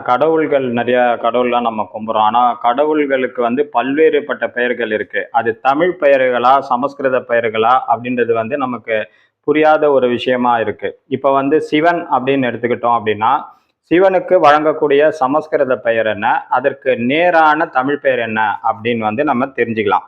கடவுள்கள் நிறைய கடவுள்லாம் நம்ம கும்பிட்றோம். ஆனா, கடவுள்களுக்கு பல்வேறுபட்ட பெயர்கள் இருக்கு. அது தமிழ் பெயர்களா, சமஸ்கிருத பெயர்களா அப்படின்றது நமக்கு புரியாத ஒரு விஷயமா இருக்கு. இப்ப சிவன் அப்படின்னு எடுத்துக்கிட்டோம் அப்படின்னா, சிவனுக்கு வழங்கக்கூடிய சமஸ்கிருத பெயர் என்ன? அதற்கு நேரான தமிழ் பெயர் என்ன? அப்படின்னு நம்ம தெரிஞ்சுக்கலாம்.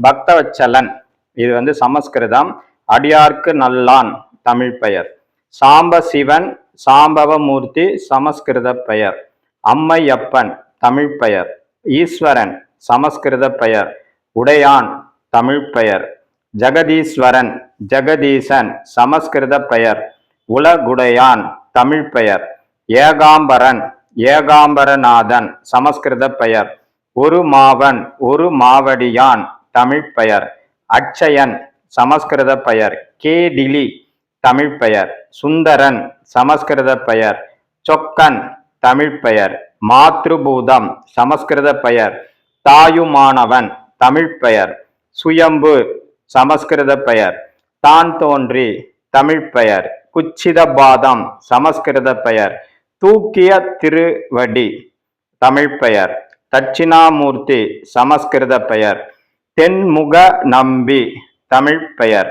பக்தவச்சலன் இது சமஸ்கிருதம். அடியார்க்கு நல்லான் தமிழ் பெயர். சாம்ப சிவன் சாம்பவமூர்த்தி சமஸ்கிருத பெயர். அம்மையப்பன் தமிழ் பெயர். ஈஸ்வரன் சமஸ்கிருத பெயர். உடையான் தமிழ் பெயர். ஜெகதீஸ்வரன் ஜெகதீசன் சமஸ்கிருத பெயர். உலகுடையான் தமிழ் பெயர். ஏகாம்பரன் ஏகாம்பரநாதன் சமஸ்கிருத பெயர். ஒரு மாவன் ஒரு மாவடியான் தமிழ் பெயர். அட்சயன் சமஸ்கிருத பெயர். கேடிலி தமிழ் பெயர். சுந்தரன் சமஸ்கிருத பெயர். சொக்கன் தமிழ் பெயர். மாத்ருபூதம் சமஸ்கிருத பெயர். தாயுமானவன் தமிழ் பெயர். சுயம்பு சமஸ்கிருத பெயர். தான் தோன்றி தமிழ் பெயர். குச்சிதபாதம் சமஸ்கிருத பெயர். தூக்கிய திருவடி தமிழ் பெயர். தட்சிணாமூர்த்தி சமஸ்கிருத பெயர். தென்முக நம்பி தமிழ் பெயர்.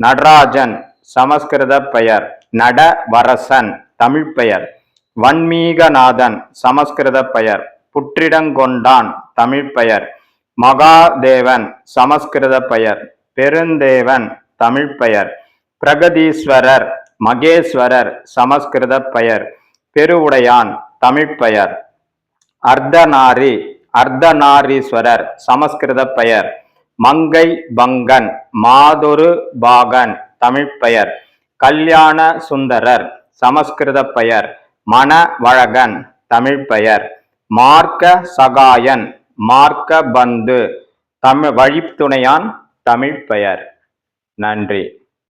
நடராஜன் சமஸ்கிருத பெயர். நடவரசன் தமிழ் பெயர். வன்மீகநாதன் சமஸ்கிருத பெயர். புற்றிடங்கொண்டான் தமிழ் பெயர். மகாதேவன் சமஸ்கிருத பெயர். பெருந்தேவன் தமிழ் பெயர். பிரகதீஸ்வரர் மகேஸ்வரர் சமஸ்கிருத பெயர். பெருவுடையான் தமிழ் பெயர். அர்த்தநாரி அர்த்தநாரீஸ்வரர் சமஸ்கிருத பெயர். மங்கை பங்கன் மாதொரு பாகன் தமிழ் பெயர். கல்யாண சுந்தரர் சமஸ்கிருத பெயர். மணவழகன் தமிழ் பெயர். மார்க்க சகாயன் மார்க்க பந்து தமிழ் வழித்துணையான் தமிழ் பெயர். நன்றி.